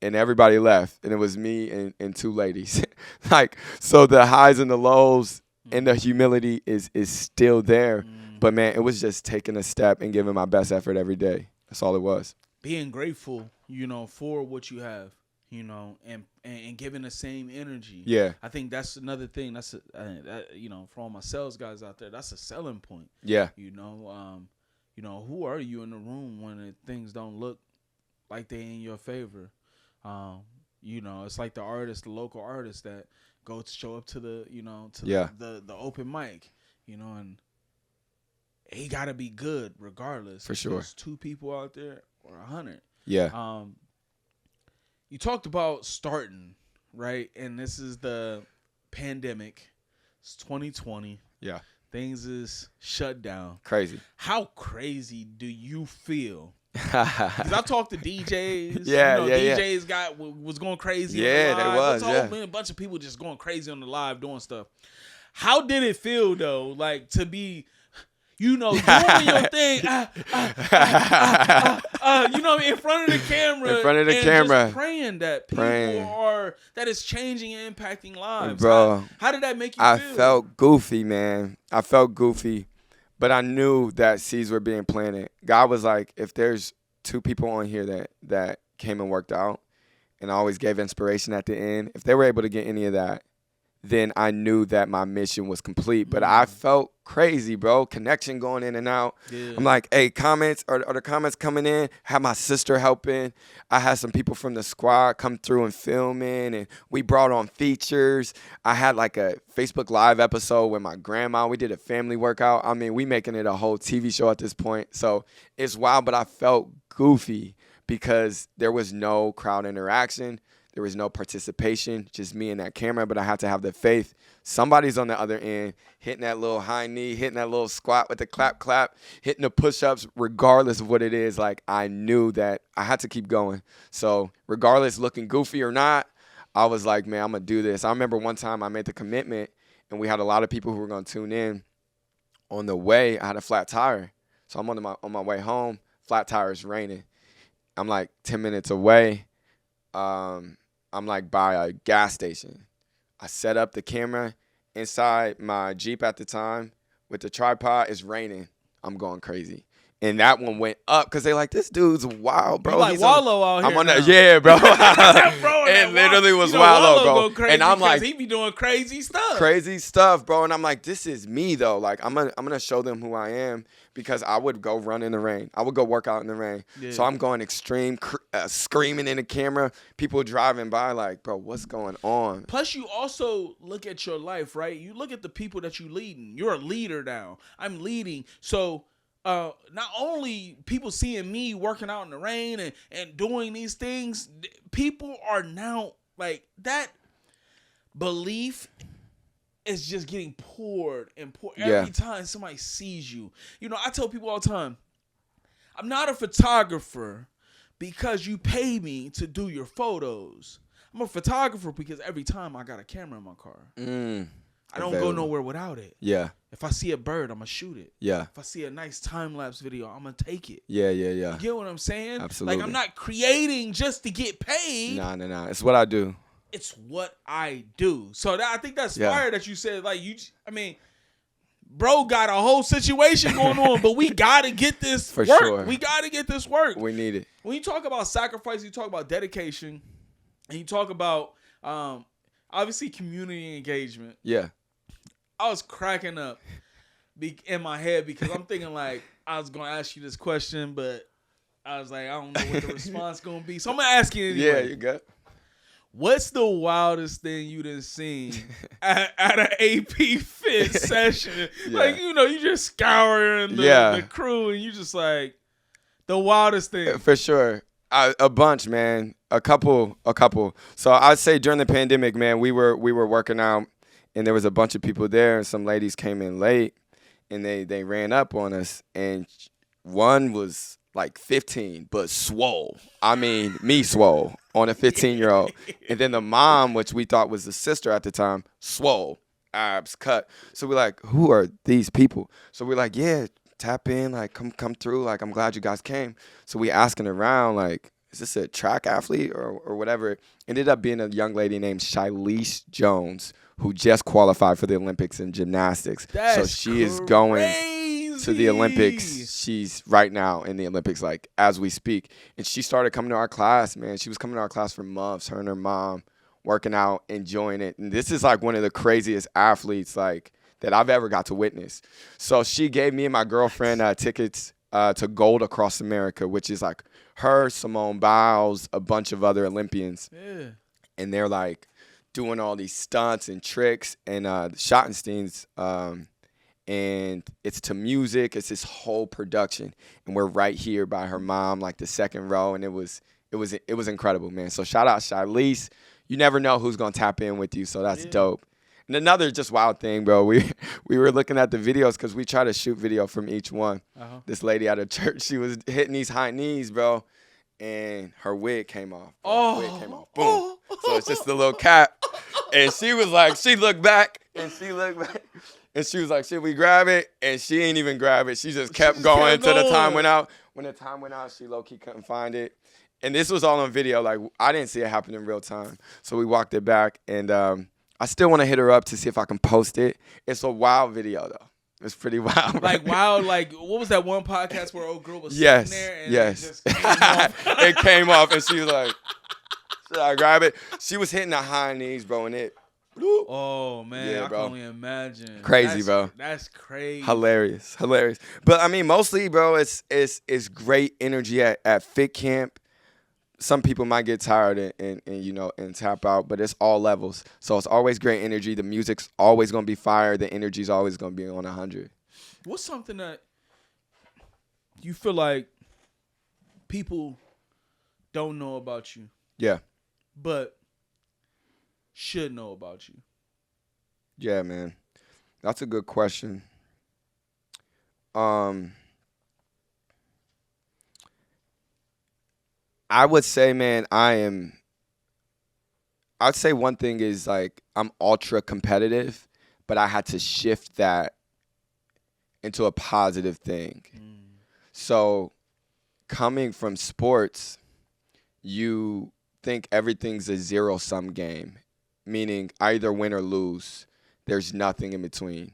and everybody left. And it was me and 2 ladies. Like, so the highs and the lows and the humility is still there. But, man, it was just taking a step and giving my best effort every day. That's all it was. Being grateful, for what you have, and giving the same energy. Yeah. I think that's another thing. That's, for all my sales guys out there, that's a selling point. Yeah. Who are you in the room when things don't look like they in your favor? It's like the local artist that go to show up to the open mic, and he got to be good regardless. For sure. There's 2 people out there or 100. Yeah. You talked about starting, right? And this is the pandemic. It's 2020. Yeah. Things is shut down. Crazy. How crazy do you feel? Because I talked to DJs. DJs was going crazy. Yeah, on the live. there was. Man, a bunch of people just going crazy on the live doing stuff. How did it feel though? Like to be, doing your thing, in front of the camera. In front of the camera. Just praying that that is changing and impacting lives. Bro. How did that make you I feel? felt goofy, man. I felt goofy, but I knew that seeds were being planted. God was like, if there's 2 people on here that came and worked out, and I always gave inspiration at the end, if they were able to get any of that, then I knew that my mission was complete. But I felt crazy, bro. Connection going in and out. Yeah. I'm like, hey, comments, are the comments coming in? Had my sister helping. I had some people from the squad come through and filming, and we brought on features. I had like a Facebook Live episode with my grandma. We did a family workout. I mean, we making it a whole TV show at this point. So it's wild, but I felt goofy because there was no crowd interaction. There was no participation, just me and that camera, but I had to have the faith. Somebody's on the other end, hitting that little high knee, hitting that little squat with the clap, hitting the push-ups, regardless of what it is. Like, I knew that I had to keep going. So regardless, looking goofy or not, I was like, man, I'm going to do this. I remember one time I made the commitment, and we had a lot of people who were going to tune in. On the way, I had a flat tire. So I'm on my way home. Flat tire is raining. I'm like 10 minutes away. I'm like by a gas station. I set up the camera inside my Jeep at the time with the tripod. It's raining. I'm going crazy. And that one went up because they like, this dude's wild, bro. You like Wallow out here. I'm on that, yeah, bro. It literally was Wallow, bro. Go crazy and I'm like, he be doing crazy stuff. Crazy stuff, bro. And I'm like, this is me though. Like, I'm gonna show them who I am because I would go run in the rain. I would go work out in the rain. Yeah. So I'm going extreme, screaming in the camera. People driving by like, bro, what's going on? Plus, you also look at your life, right? You look at the people that you leading. You're a leader now. I'm leading. So not only people seeing me working out in the rain and doing these things, people are now like that belief is just getting poured and poured every time somebody sees you. You know, I tell people all the time, I'm not a photographer because you pay me to do your photos. I'm a photographer because every time I got a camera in my car. I don't go nowhere without it. Yeah. If I see a bird, I'm going to shoot it. Yeah. If I see a nice time-lapse video, I'm going to take it. Yeah. You get what I'm saying? Absolutely. Like, I'm not creating just to get paid. Nah. It's what I do. It's what I do. So I think that's fire that you said, like, bro got a whole situation going on, but we got to get this For work. sure. We got to get this work. We need it. When you talk about sacrifice, you talk about dedication, and you talk about, obviously, community engagement. Yeah. I was cracking up in my head because I'm thinking, like, I was going to ask you this question, but I was like, I don't know what the response going to be. So I'm going to ask you anyway. Yeah, you good. What's the wildest thing you done seen at an APFit session? Yeah. Like, you know, you just scouring the crew and you just like, the wildest thing. For sure. A bunch, man. A couple. So I'd say during the pandemic, man, we were working out and there was a bunch of people there and some ladies came in late and they ran up on us and one was like 15, but swole. I mean, me swole on a 15-year-old. And then the mom, which we thought was the sister at the time, swole, abs cut. So we're like, who are these people? So we're like, yeah, tap in, like come through. Like, I'm glad you guys came. So we asking around, like, is this a track athlete or whatever? Ended up being a young lady named Shilese Jones, who just qualified for the Olympics in gymnastics. That's so she is going to the Olympics. She's right now in the Olympics, like, as we speak. And she started coming to our class, man. She was coming to our class for months, her and her mom, working out, enjoying it. And this is, like, one of the craziest athletes, like, that I've ever got to witness. So she gave me and my girlfriend tickets to Gold Across America, which is, like, her, Simone Biles, a bunch of other Olympians. Yeah. And they're, like, doing all these stunts and tricks. And Schottenstein's and it's to music. It's this whole production, and we're right here by her mom, like the second row, and it was incredible, man. So shout out Shilese. You never know who's gonna tap in with you, so that's dope. And another just wild thing, bro. We were looking at the videos because we try to shoot video from each one. This lady at a church, she was hitting these high knees, bro, and her wig came off. Wig came off. Boom. So it's just the little cap, and she was like, she looked back, and she looked back. And she was like, should we grab it? And she ain't even grab it. She just kept going until the time went out. When the time went out, she low-key couldn't find it. And this was all on video. Like, I didn't see it happen in real time. So we walked it back. And I still want to hit her up to see if I can post it. It's a wild video, though. It's pretty wild. Like, wild, like, what was that one podcast where old girl was sitting there? And it just came off? It came off, and she was like, should I grab it? She was hitting the high knees, bro, and it. Oh, man, yeah, I can only imagine. Crazy, bro. That's crazy. Hilarious. But, I mean, mostly, bro, it's great energy at Fit Camp. Some people might get tired and tap out, but it's all levels. So it's always great energy. The music's always going to be fire. The energy's always going to be on 100. What's something that you feel like people don't know about you? Yeah. But should know about you? Yeah, man. That's a good question. I would say, man, I'd say one thing is, like, I'm ultra competitive, but I had to shift that into a positive thing. So coming from sports, you think everything's a zero-sum game. Meaning I either win or lose. There's nothing in between.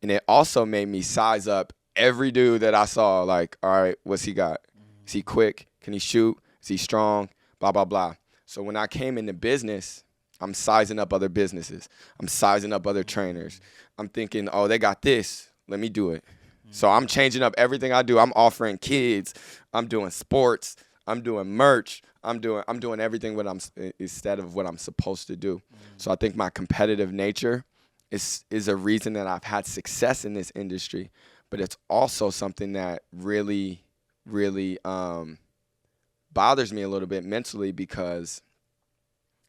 And it also made me size up every dude that I saw, like, all right, what's he got? Is he quick? Can he shoot? Is he strong? Blah, blah, blah. So when I came into business, I'm sizing up other businesses. I'm sizing up other trainers. I'm thinking, oh, they got this. Let me do it. So I'm changing up everything I do. I'm offering kids. I'm doing sports. I'm doing merch. I'm doing everything instead of what I'm supposed to do. So I think my competitive nature is a reason that I've had success in this industry, but it's also something that really, really bothers me a little bit mentally because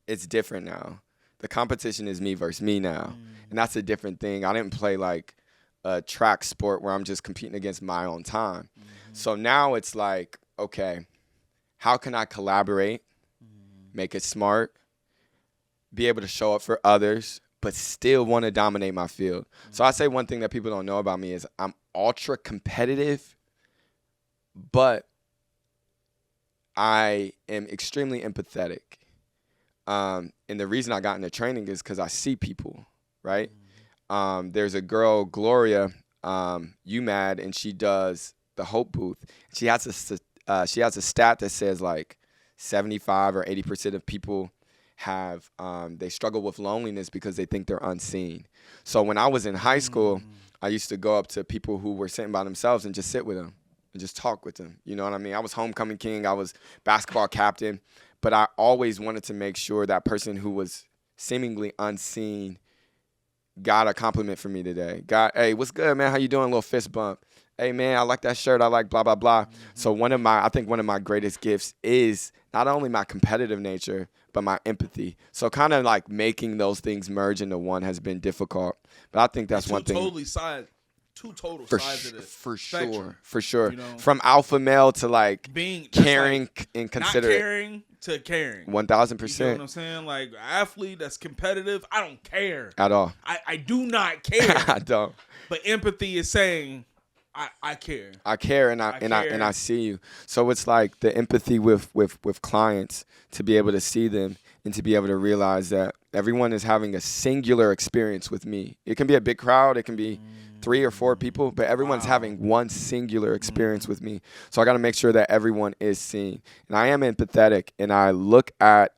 it's different now. the competition is me versus me now. And that's a different thing. I didn't play like a track sport where I'm just competing against my own time. So now it's like, okay, how can I collaborate, make it smart, be able to show up for others, but still want to dominate my field? So I say one thing that people don't know about me is I'm ultra competitive, but I am extremely empathetic. And the reason I got into training is because I see people, right? There's a girl, Gloria, Iameddiejackson, and she does the Hope Booth. She has a stat that says like 75 or 80% of people have they struggle with loneliness because they think they're unseen. So when I was in high school, I used to go up to people who were sitting by themselves and just sit with them and just talk with them. You know what I mean? I was homecoming king. I was basketball captain. But I always wanted to make sure that person who was seemingly unseen got a compliment from me today. Got, hey, what's good, man? How you doing? A little fist bump. Hey, man, I like that shirt. I like blah, blah, blah. So I think one of my greatest gifts is not only my competitive nature, but my empathy. So kind of like making those things merge into one has been difficult. But I think that's one thing. Two total sides of it. For sure. You know? From alpha male to like being caring like, and considerate. Not caring to caring. 1,000%. You know what I'm saying? Like an athlete that's competitive, I don't care. At all. I do not care. I don't. But empathy is saying I care. I care and I see you. So it's like the empathy with clients, to be able to see them and to be able to realize that everyone is having a singular experience with me. It can be a big crowd, it can be 3 or 4 people, but everyone's having one singular experience with me. So I got to make sure that everyone is seen. And I am empathetic, and I look at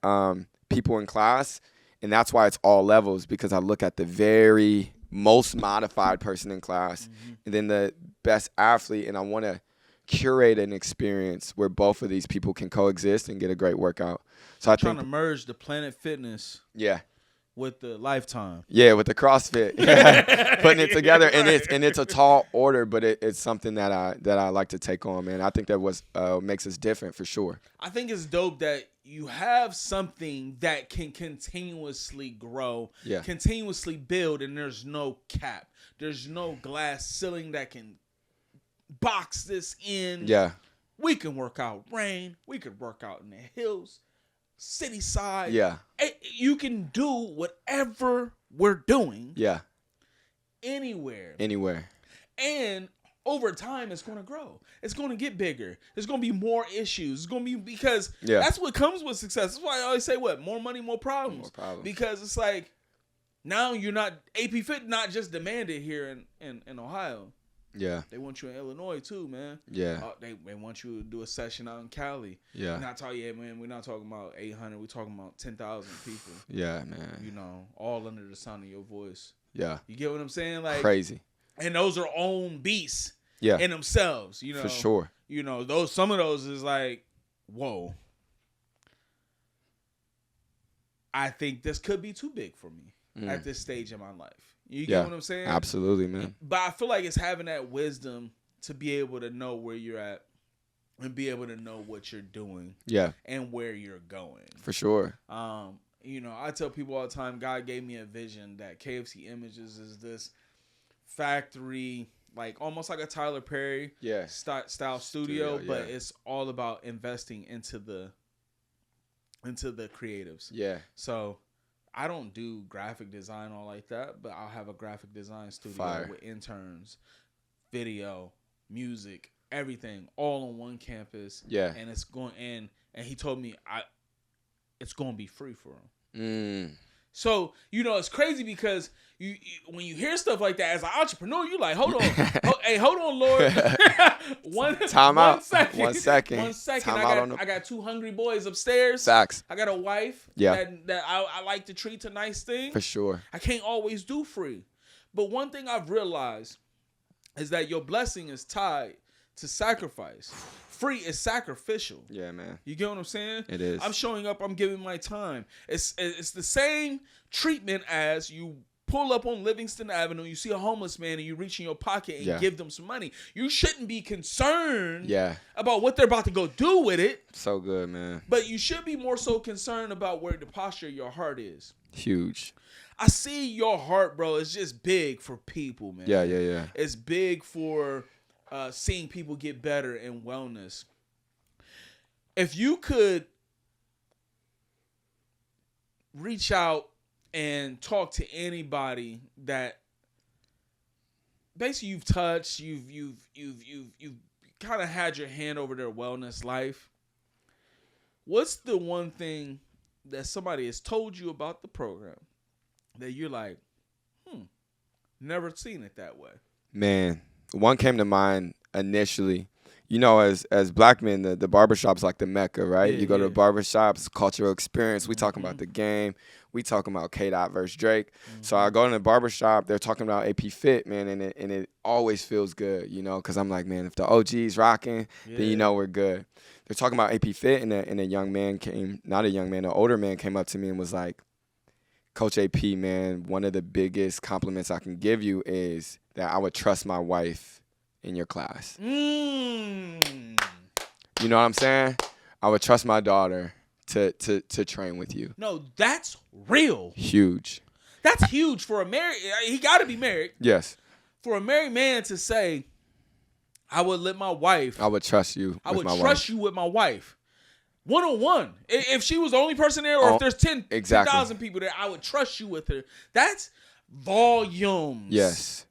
people in class, and that's why it's all levels, because I look at the very most modified person in class and then the best athlete, and I want to curate an experience where both of these people can coexist and get a great workout. So I'm trying to merge the Planet Fitness. Yeah. With the Lifetime. Yeah, with the CrossFit. Putting it together. And it's a tall order, but it's something that I like to take on, man. I think that makes us different for sure. I think it's dope that you have something that can continuously grow, continuously build, and there's no cap. There's no glass ceiling that can box this in. Yeah. We can work out rain. We could work out in the hills. City side. Yeah. You can do whatever we're doing. Yeah. Anywhere. And over time, it's going to grow. It's going to get bigger. There's going to be more issues. It's going to be because that's what comes with success. That's why I always say more money, more problems. Because it's like now you're not APFit not just demanded here in Ohio. Yeah. They want you in Illinois too, man. Yeah. They want you to do a session out in Cali. Yeah. We're not talking about 800. We're talking about 10,000 people. Yeah, man. You know, all under the sound of your voice. Yeah. You get what I'm saying? Like crazy. And those are own beasts. Yeah. In themselves, you know. For sure. You know, some of those is like, whoa. I think this could be too big for me at this stage in my life. You get what I'm saying? Absolutely, man. But I feel like it's having that wisdom to be able to know where you're at and be able to know what you're doing. Yeah. And where you're going. For sure. You know, I tell people all the time, God gave me a vision that KFCIMAGES is this factory, like almost like a Tyler Perry style studio, but it's all about investing into the creatives. Yeah. So I don't do graphic design all like that, but I'll have a graphic design studio with interns, video, music, everything, all on one campus. Yeah. And it's going in, and he told me it's going to be free for him. So, you know, it's crazy because you when you hear stuff like that as an entrepreneur, you're like, hold on. Hold on, Lord. One second. I got 2 hungry boys upstairs. Facts. I got a wife that I like to treat to nice things. For sure. I can't always do free. But one thing I've realized is that your blessing is tied to sacrifice. Free is sacrificial. Yeah, man. You get what I'm saying? It is. I'm showing up. I'm giving my time. It's the same treatment as you pull up on Livingston Avenue, you see a homeless man, and you reach in your pocket and give them some money. You shouldn't be concerned about what they're about to go do with it. So good, man. But you should be more so concerned about where the posture of your heart is. Huge. I see your heart, bro. It's just big for people, man. Yeah. It's big for seeing people get better in wellness. If you could reach out and talk to anybody that basically you've touched, you've kind of had your hand over their wellness life, what's the one thing that somebody has told you about the program that you're like, never seen it that way? Man, one came to mind initially. You know, as black men, the barbershop's like the Mecca, right? You go to the barbershops, cultural experience. We talking about the game. We talking about K-Dot versus Drake. So I go to the barbershop. They're talking about APFit, man, and it always feels good, you know, because I'm like, man, if the OG's rocking, then you know we're good. They're talking about APFit, and a young man not a young man, an older man came up to me and was like, Coach AP, man, one of the biggest compliments I can give you is that I would trust my wife in your class. You know what I'm saying? I would trust my daughter to train with you. No, that's real. Huge. That's huge for a married. He got to be married. Yes. For a married man to say, I would let my wife. I would trust you. I would trust you with my wife. 1-on-1. If she was the only person there, or if there's 10,000 people there, I would trust you with her. That's volumes. Yes.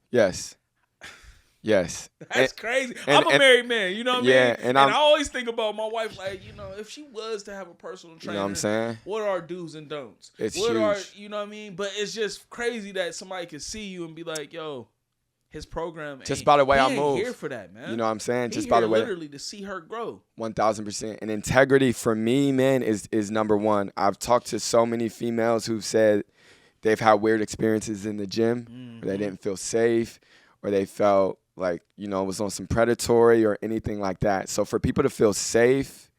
That's crazy. I'm a married man, you know what I mean? And I always think about my wife, like, you know, if she was to have a personal trainer, you know what I'm saying? What are do's and don'ts? It's huge. You know what I mean? But it's just crazy that somebody could see you and be like, yo, his program just by the way I move. Here for that, man. You know what I'm saying? He just by the way, literally to see her grow. 1,000%. And integrity for me, man, is number one. I've talked to so many females who've said they've had weird experiences in the gym, or they didn't feel safe, or they felt like, you know, it was on some predatory or anything like that. So for people to feel safe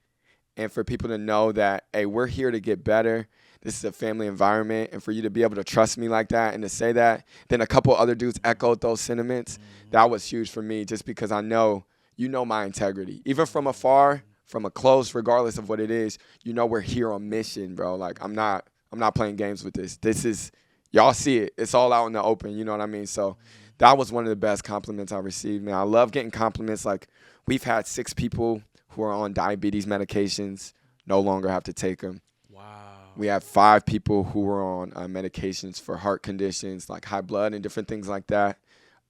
and for people to know that, hey, we're here to get better. This is a family environment. And for you to be able to trust me like that and to say that, then a couple other dudes echoed those sentiments. That was huge for me just because I know, you know, my integrity. Even from afar, from a close, regardless of what it is, you know, we're here on mission, bro. Like, I'm not playing games with this. This is, y'all see it. It's all out in the open. You know what I mean? So that was one of the best compliments I received, man. I love getting compliments. Like, we've had 6 people who are on diabetes medications no longer have to take them. Wow. We have 5 people who were on medications for heart conditions like high blood and different things like that,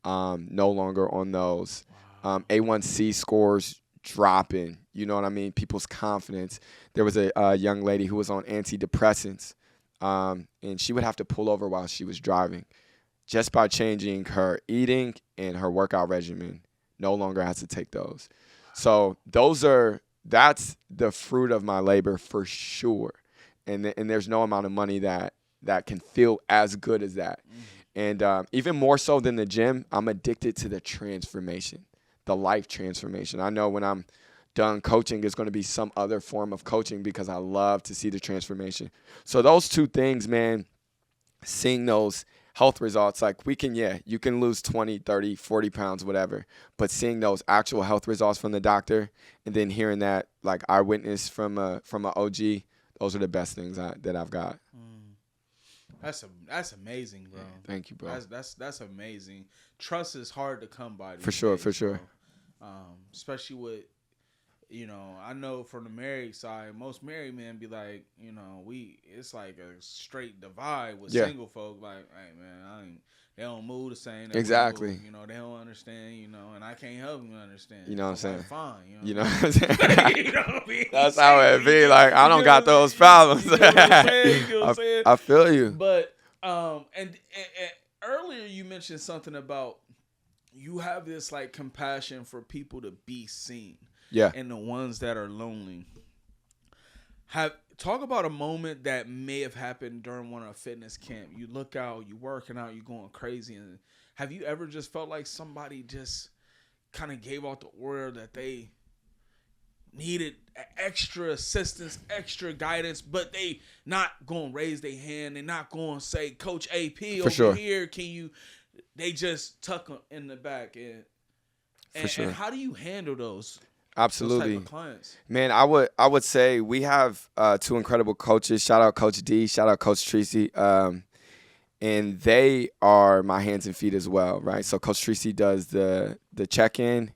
no longer on those. Wow. A1C scores dropping. You know what I mean? People's confidence. There was a young lady who was on antidepressants, and she would have to pull over while she was driving. Just by changing her eating and her workout regimen, no longer has to take those. So that's the fruit of my labor for sure. And there's no amount of money that can feel as good as that. And even more so than the gym, I'm addicted to the transformation, the life transformation. I know when I'm done coaching, it's going to be some other form of coaching because I love to see the transformation. So those two things, man, seeing those health results, like you can lose 20, 30, 40 pounds, whatever, but seeing those actual health results from the doctor and then hearing that like eyewitness from a OG, those are the best things that I've got. That's amazing, bro. Yeah, thank you, bro. That's amazing. Trust is hard to come by these for sure. Especially with, you know, I know from the married side, most married men be like, you know, it's like a straight divide with single folk. Like, hey, man, they don't move the same. Exactly. You know, they don't understand, you know, and I can't help them understand. You know what I'm saying? Like, fine. You know what I'm saying? You know what I mean? That's how it be. Like, I don't got those problems. You know what I'm saying? You know what I'm saying? I feel you. But, and earlier you mentioned something about you have this, like, compassion for people to be seen. Yeah. And the ones that are lonely. Talk about a moment that may have happened during one of a fitness camp. You look out, you working out, you going crazy. And have you ever just felt like somebody just kind of gave out the order that they needed extra assistance, extra guidance, but they not gonna raise their hand. They're not gonna say, Coach AP over here, can you? They just tuck them in the back. And how do you handle those? Absolutely. Those type of clients? Man, I would say we have 2 incredible coaches. Shout out Coach D. Shout out Coach Tracy. And they are my hands and feet as well, right? So Coach Tracy does the check-in,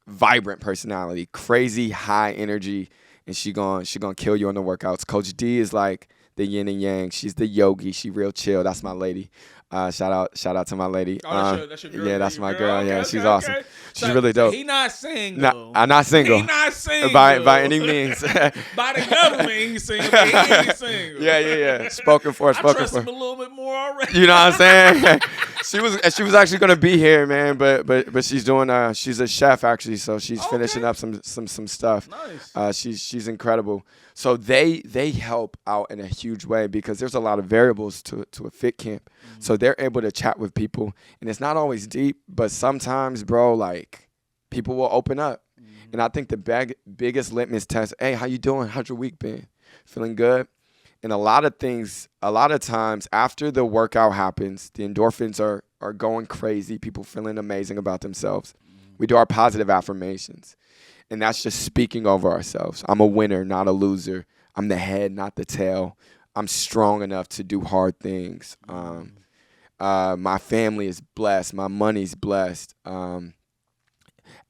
vibrant personality, crazy high energy, and she gonna kill you on the workouts. Coach D is like the yin and yang. She's the yogi. She real chill. That's my lady. Shout out to my lady. That's your girl. Yeah, that's my girl. Okay, yeah, okay, she's awesome. Okay. She's really dope. He not single. I'm not single. He not single. By any means. By the government, he's single. But he ain't single. Yeah. Spoken for. I trust him a little bit more already. You know what I'm saying? She was actually gonna be here, man, but she's doing she's a chef actually, so she's finishing up some stuff. Nice. She's incredible. So they help out in a huge way because there's a lot of variables to a fit camp. Mm-hmm. So they're able to chat with people, and it's not always deep, but sometimes, bro, like people will open up. Mm-hmm. And I think the biggest litmus test, hey, how you doing? How's your week been? Feeling good? And a lot of times after the workout happens, the endorphins are going crazy, people feeling amazing about themselves. Mm-hmm. We do our positive affirmations. And that's just speaking over ourselves. I'm a winner, not a loser. I'm the head, not the tail. I'm strong enough to do hard things. My family is blessed. My money's blessed.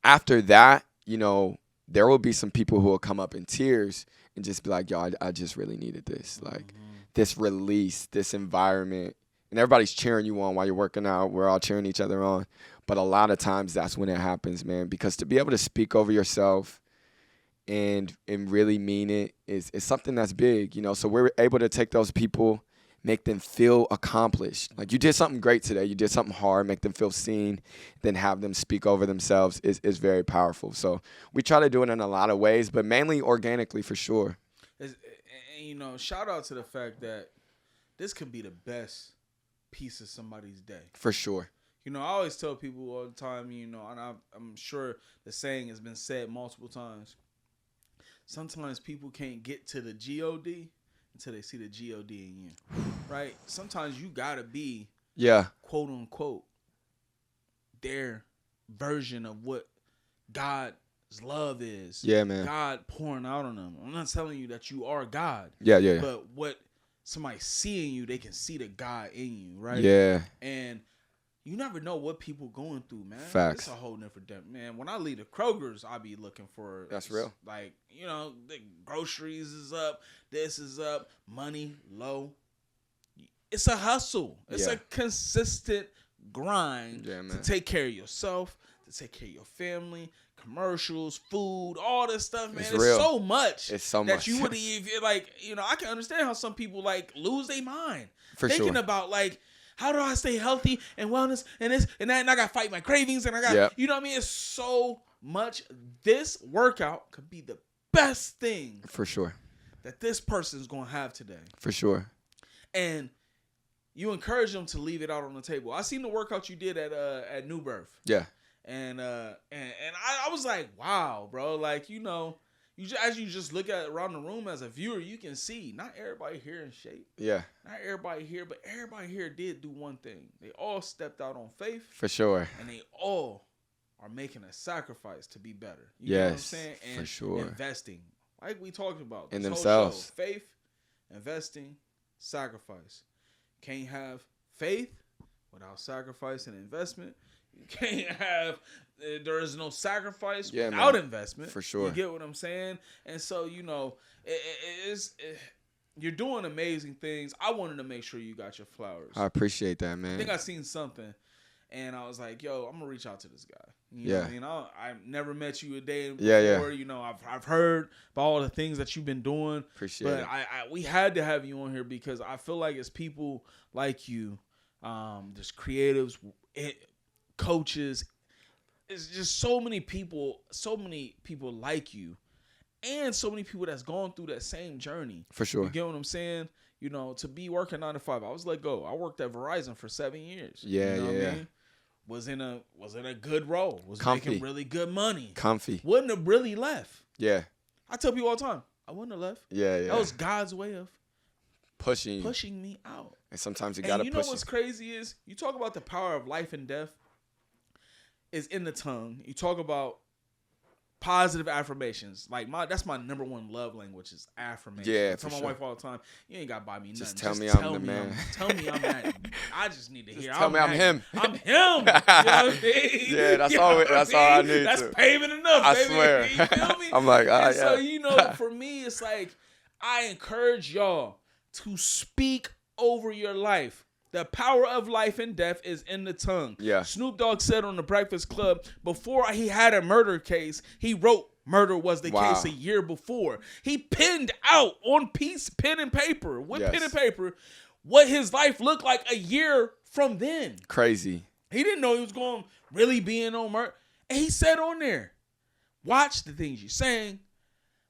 After that, there will be some people who will come up in tears and just be like, yo, I just really needed this. Like this release, this environment. And everybody's cheering you on while you're working out. We're all cheering each other on. But a lot of times that's when it happens, man. Because to be able to speak over yourself and really mean it is something that's big, So we're able to take those people, make them feel accomplished. Like you did something great today. You did something hard, make them feel seen, then have them speak over themselves is very powerful. So we try to do it in a lot of ways, but mainly organically for sure. Shout out to the fact that this could be the best piece of somebody's day. For sure. I always tell people all the time, and I'm sure the saying has been said multiple times. Sometimes people can't get to the G-O-D until they see the G-O-D in you, right? Sometimes you got to be, quote unquote, their version of what God's love is. Yeah, man. God pouring out on them. I'm not telling you that you are God. Yeah. But what somebody seeing you, they can see the God in you, right? Yeah. And you never know what people going through, man. Facts. It's a whole different thing, man. When I leave the Kroger's, I be looking for. That's real. Like, the groceries is up, this is up, money low. It's a hustle. It's a consistent grind to take care of yourself, to take care of your family, commercials, food, all this stuff, man. It's real. So much. It's so that much. You wouldn't even I can understand how some people lose their mind thinking about how do I stay healthy and wellness and this and that, and I got to fight my cravings and I got, It's so much. This workout could be the best thing for sure that this person's going to have today. For sure. And you encourage them to leave it out on the table. I seen the workout you did at New Birth. Yeah. And I was like, wow, bro. Like, as you just look at around the room as a viewer, you can see not everybody here in shape. Yeah. Not everybody here, but everybody here did do one thing. They all stepped out on faith. For sure. And they all are making a sacrifice to be better. You know what I'm saying? And for sure. Investing. Like we talked about. In themselves. Faith, investing, sacrifice. Can't have faith without sacrifice and investment. You can't have, there is no sacrifice without investment. For sure. You get what I'm saying? And so, you're doing amazing things. I wanted to make sure you got your flowers. I appreciate that, man. I think I seen something, and I was like, yo, I'm going to reach out to this guy. You know what I mean? I've never met you a day before. Yeah. I've heard about all the things that you've been doing. Appreciate it. But we had to have you on here because I feel like it's people like you, there's creatives, coaches. It's just so many people like you, and so many people that's gone through that same journey. For sure. You get what I'm saying? To be working 9 to 5, I was let go. I worked at Verizon for 7 years. Yeah, what I mean? Was in a good role. Was Comfy. Making really good money. Comfy. Wouldn't have really left. Yeah. I tell people all the time, I wouldn't have left. Yeah. That was God's way of pushing me out. And sometimes you got to push. You know what's crazy is you talk about the power of life and death is in the tongue. You talk about positive affirmations. Like that's my number one love language is affirmation. Yeah, I tell my wife all the time, you ain't got to buy me nothing. Just tell me I'm the man. Tell me I'm that. I just need to hear. Tell me I'm him. I'm him. You know what I mean? Yeah, that's all I need. That's payment enough, I baby. swear. You feel me? I'm like, yeah. So, yeah. for me, it's like I encourage y'all to speak over your life. The power of life and death is in the tongue. Yeah. Snoop Dogg said on the Breakfast Club, before he had a murder case, he wrote murder was the case a year before. He penned out on pen and paper, what his life looked like a year from then. Crazy. He didn't know he was going to really be in on murder. And he said on there, watch the things you're saying.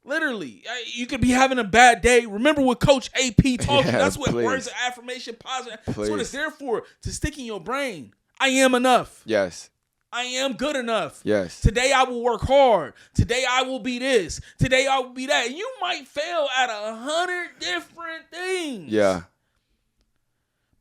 Literally, you could be having a bad day. Remember what Coach AP taught you. That's what words of affirmation, positive. That's what it's there for, to stick in your brain. I am enough. Yes. I am good enough. Yes. Today I will work hard. Today I will be this. Today I will be that. And you might fail at 100 different things. Yeah.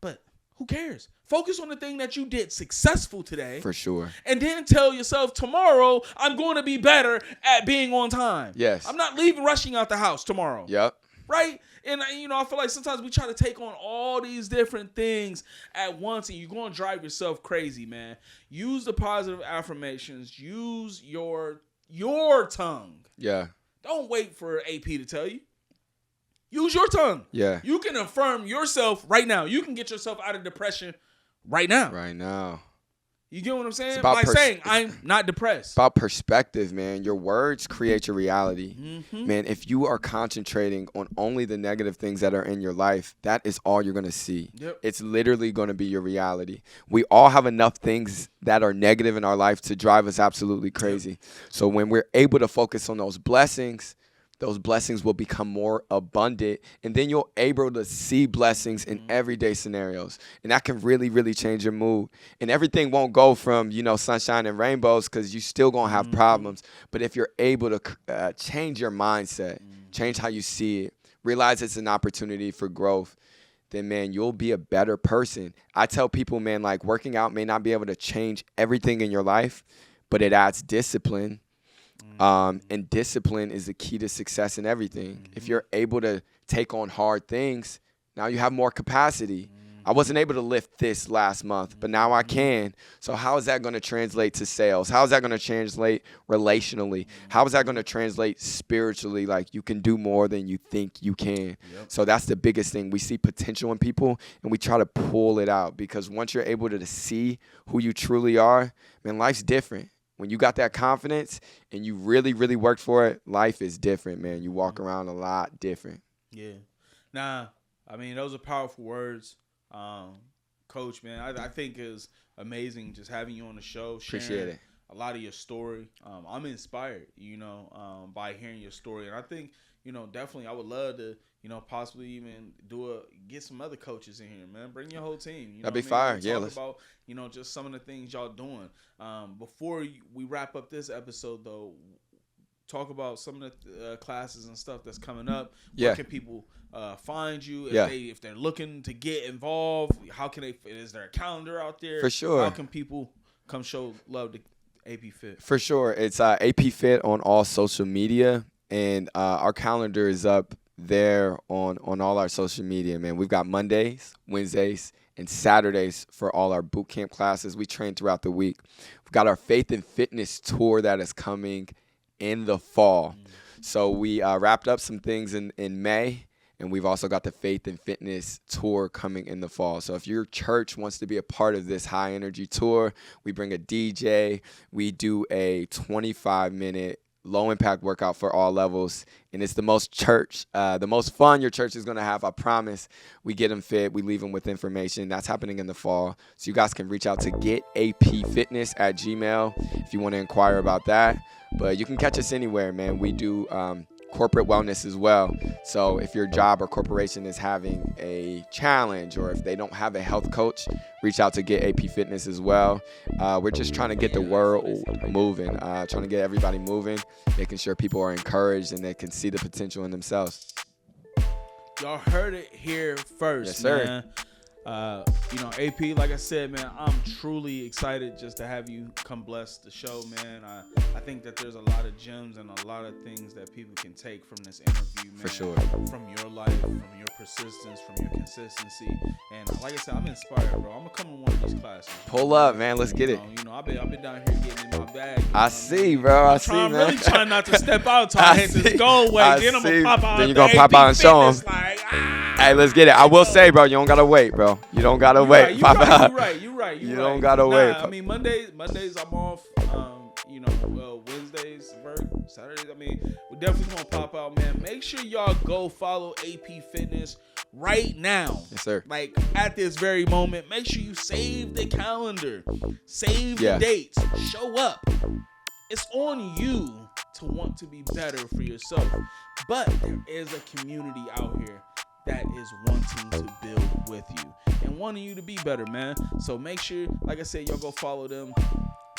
But who cares? Focus on the thing that you did successful today. For sure. And then tell yourself, tomorrow, I'm going to be better at being on time. Yes. I'm not rushing out the house tomorrow. Yep. Right? And, I feel like sometimes we try to take on all these different things at once, and you're going to drive yourself crazy, man. Use the positive affirmations. Use your tongue. Yeah. Don't wait for AP to tell you. Use your tongue. Yeah. You can affirm yourself right now. You can get yourself out of depression right now. Right now. You get what I'm saying? By saying, I'm not depressed. It's about perspective, man. Your words create your reality. Mm-hmm. Man, if you are concentrating on only the negative things that are in your life, that is all you're going to see. Yep. It's literally going to be your reality. We all have enough things that are negative in our life to drive us absolutely crazy. Yep. So when we're able to focus on those blessings will become more abundant, and then you're able to see blessings in everyday scenarios, and that can really, really change your mood. And everything won't go from, sunshine and rainbows, because you still gonna have problems. But if you're able to change your mindset, change how you see it, realize it's an opportunity for growth, then, man, you'll be a better person. I tell people, man, like, working out may not be able to change everything in your life, but it adds discipline. And discipline is the key to success in everything. If you're able to take on hard things, now you have more capacity. I wasn't able to lift this last month, but now I can. So how is that going to translate to sales? How is that going to translate relationally? How is that going to translate spiritually? Like, you can do more than you think you can. Yep. So that's the biggest thing. We see potential in people, and we try to pull it out, because once you're able to see who you truly are, man, life's different. When you got that confidence and you really, really worked for it, life is different, man. You walk around a lot different. Yeah. Nah, I mean, those are powerful words. Coach, man, I think it's amazing just having you on the show, sharing Appreciate it. a lot of your story. I'm inspired, by hearing your story. And I think, definitely I would love to, possibly even get some other coaches in here, man. Bring your whole team. That'd be fire. Yeah. Talk about, just some of the things y'all doing. Before we wrap up this episode, though, talk about some of the classes and stuff that's coming up. Yeah. Where can people find you? If they're looking to get involved, how can they? Is there a calendar out there? For sure. How can people come show love to APFit? For sure. It's APFit on all social media, and our calendar is up there on all our social media, man. We've got Mondays, Wednesdays, and Saturdays for all our boot camp classes. We train throughout the week. We've got our Faith and Fitness tour that is coming in the fall. So we wrapped up some things in May, and we've also got the Faith and Fitness tour coming in the fall. So if your church wants to be a part of this high energy tour, we bring a DJ. We do a 25-minute low impact workout for all levels, and it's the most fun your church is going to have. I promise. We get them fit, we leave them with information. That's happening in the fall, so you guys can reach out to getapfitness@gmail.com if you want to inquire about that. But you can catch us anywhere, man. We do corporate wellness as well. So if your job or corporation is having a challenge, or if they don't have a health coach, reach out to Get AP Fitness as well. We're just trying to get the world moving, trying to get everybody moving, making sure people are encouraged and they can see the potential in themselves. Y'all heard it here first, yes, sir. man. AP, like I said, man, I'm truly excited just to have you come bless the show, man. I think that there's a lot of gems and a lot of things that people can take from this interview, man. For sure. From your life, from your persistence, from your consistency. And like I said, I'm inspired, bro. I'm going to come to one of these classes. Pull up, man. Let's get it. I've been down here getting in my bag. I see, bro. I see, man. I'm really trying not to step out until I hit this goal weight. Then I'm going to pop out. Then you're going to pop out and show them. Hey, let's get it. I will say, bro, you don't got to wait, bro. You don't got to wait. You're right. You don't got to wait. I mean, Mondays I'm off. Wednesdays work. Saturdays, I mean, we're definitely going to pop out, man. Make sure y'all go follow AP Fitness right now. Yes, sir. Like, at this very moment. Make sure you save the calendar. Save the dates. Show up. It's on you to want to be better for yourself. But there is a community out here that is wanting to build with you and wanting you to be better, man. So make sure, like I said, y'all go follow them.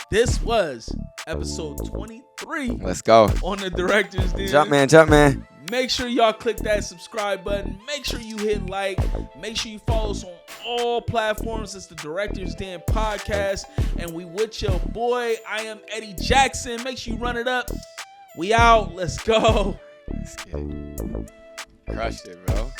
This was episode 23. Let's go. On the Director's Den. Jump, man. Make sure y'all click that subscribe button. Make sure you hit like. Make sure you follow us on all platforms. It's the Director's Den podcast. And we with your boy, Iameddiejackson. Make sure you run it up. We out. Let's go. Let's get it. Crushed it, bro.